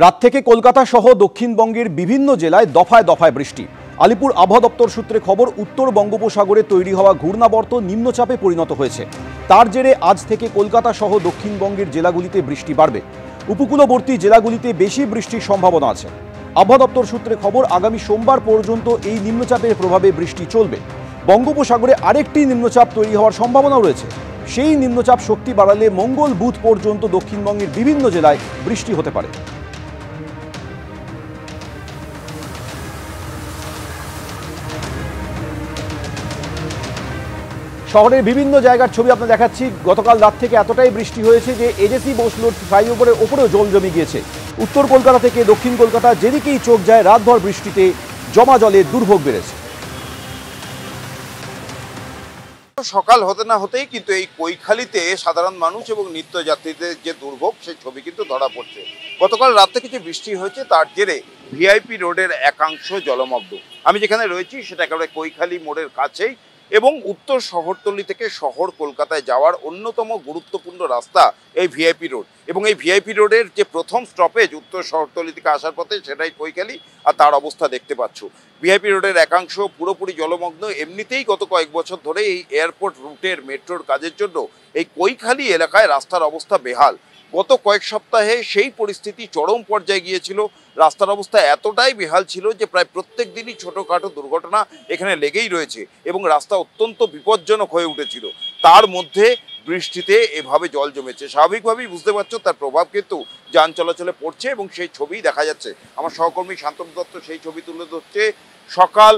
রাত থেকে কলকাতা সহ দক্ষিণবঙ্গের বিভিন্ন জেলায় দফায় দফায় বৃষ্টি। আলিপুর আবহাওয়া দপ্তর সূত্রে খবর, উত্তর বঙ্গোপসাগরে তৈরি হওয়া ঘূর্ণাবর্ত নিম্নচাপে পরিণত হয়েছে। তার জেরে আজ থেকে কলকাতা সহ দক্ষিণবঙ্গের জেলাগুলিতে বৃষ্টি বাড়বে। উপকূলবর্তী জেলাগুলিতে বেশি বৃষ্টির সম্ভাবনা আছে। আবহাওয়া দপ্তর সূত্রে খবর, আগামী সোমবার পর্যন্ত এই নিম্নচাপের প্রভাবে বৃষ্টি চলবে। বঙ্গোপসাগরে আরেকটি নিম্নচাপ তৈরি হওয়ার সম্ভাবনা রয়েছে। সেই নিম্নচাপ শক্তি বাড়ালে মঙ্গল বুধ পর্যন্ত দক্ষিণবঙ্গের বিভিন্ন জেলায় বৃষ্টি হতে পারে। শহরের বিভিন্ন জায়গার ছবি আপনাদের দেখাচ্ছি। গতকাল রাত থেকে এতটাই বৃষ্টি হয়েছে যে এজেসি বোসলোড ফ্লাইওভারের ওপরেও জল জমে গিয়েছে। উত্তর কলকাতা থেকে দক্ষিণ কলকাতা যেদিকেই চোখ যায় রাতভর বৃষ্টিতে জমা জলে দুর্ভোগ বেড়েছে। সকাল হতে না হতেই কিন্তু এই কৈখালিতে সাধারণ মানুষ এবং নিত্যযাত্রীদের যে দুর্ভোগ সেই ছবি কিন্তু ধরা পড়ছে। গতকাল রাত থেকে যে বৃষ্টি হয়েছে তার জেরে ভিআইপি রোডের একাংশ জলমগ্ন। আমি যেখানে রয়েছি সেটা একেবারে কৈখালি মোড়ের কাছেই এবং উত্তর শহরতলি থেকে শহর কলকাতায় যাওয়ার অন্যতম গুরুত্বপূর্ণ রাস্তা এই ভিআইপি রোড। এবং এই ভিআইপি রোডের যে প্রথম স্টপেজ উত্তর শহরতলি থেকে আসার পথে সেটাই কৈখালি, আর তার অবস্থা দেখতে পাচ্ছ। ভিআইপি রোডের একাংশ পুরোপুরি জলমগ্ন। এমনিতেই গত কয়েক বছর ধরে এই এয়ারপোর্ট রুটের মেট্রোর কাজের জন্য এই কৈখালি এলাকায় রাস্তার অবস্থা বেহাল। গত কয়েক সপ্তাহে সেই পরিস্থিতি চরম পর্যায়ে গিয়েছিল। রাস্তার অবস্থা এতটাই বেহাল ছিল যে প্রায় প্রত্যেক দিনই ছোটোখাটো দুর্ঘটনা এখানে লেগেই রয়েছে এবং রাস্তা অত্যন্ত বিপজ্জনক হয়ে উঠেছিল। তার মধ্যে বৃষ্টিতে এভাবে জল জমেছে, স্বাভাবিকভাবেই বুঝতে পারছো তার প্রভাব কিন্তু যান চলাচলে পড়ছে এবং সেই ছবি দেখা যাচ্ছে। আমার সহকর্মী শান্তনু দত্ত সেই ছবি তুলে ধরছে। সকাল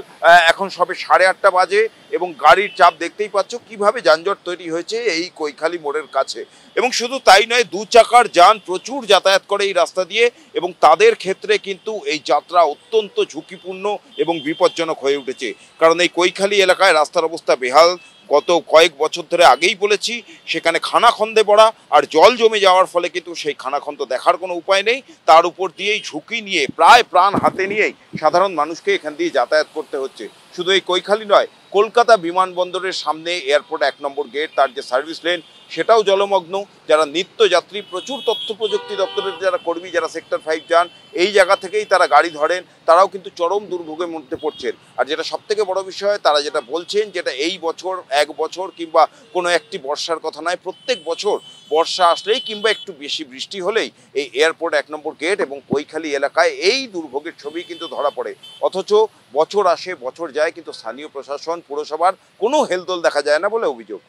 এখন সবে 8:30 বাজে এবং গাড়ির চাপ দেখতেই পাচ্ছ কিভাবে যানজট তৈরি হয়েছে এই কৈখালি মোড়ের কাছে। এবং শুধু তাই নয়, দু চাকার যান প্রচুর যাতায়াত করে এই রাস্তা দিয়ে এবং তাদের ক্ষেত্রে কিন্তু এই যাত্রা অত্যন্ত ঝুঁকিপূর্ণ এবং বিপজ্জনক হয়ে উঠেছে। কারণ এই কৈখালি এলাকায় রাস্তার অবস্থা বেহাল। গত কয়েক বছর ধরে আগেই বলেছি সেখানে খানাখন্দে পড়া আর জল জমে যাওয়ার ফলে কিন্তু সেই খানাখন্দ দেখার কোনো উপায় নেই। তার উপর দিয়েই ঝুঁকি নিয়ে প্রায় প্রাণ হাতে নিয়েই সাধারণ মানুষকে এখান দিয়ে যাতায়াত করতে হচ্ছে। শুধু এই কৈখালি নয়, কলকাতা বিমানবন্দরের সামনে এয়ারপোর্ট 1 নম্বর গেট, তার যে সার্ভিস লেন সেটাও জলমগ্ন। যারা নিত্যযাত্রী, প্রচুর তথ্য প্রযুক্তি দপ্তরের যারা কর্মী, যারা সেক্টর 5 যান, এই জায়গা থেকেই তারা গাড়ি ধরেন, তারাও কিন্তু চরম দুর্ভোগের মধ্যে পড়ছেন। আর যেটা সবথেকে বড় বিষয়, তারা যেটা বলছেন যেটা এই বছর, এক বছর কিংবা কোনো একটি বর্ষার কথা নয়, প্রত্যেক বছর বর্ষা আসলেই কিংবা একটু বেশি বৃষ্টি হলেই এই এয়ারপোর্ট 1 নম্বর গেট এবং কৈখালি এলাকায় এই দুর্ভোগের ছবি কিন্তু ধরা পড়ে। অথচ বছর আসে বছর যায় কিন্তু স্থানীয় প্রশাসন, পুরসভার কোনো হেলদোল দেখা যায় না বলে অভিযোগ।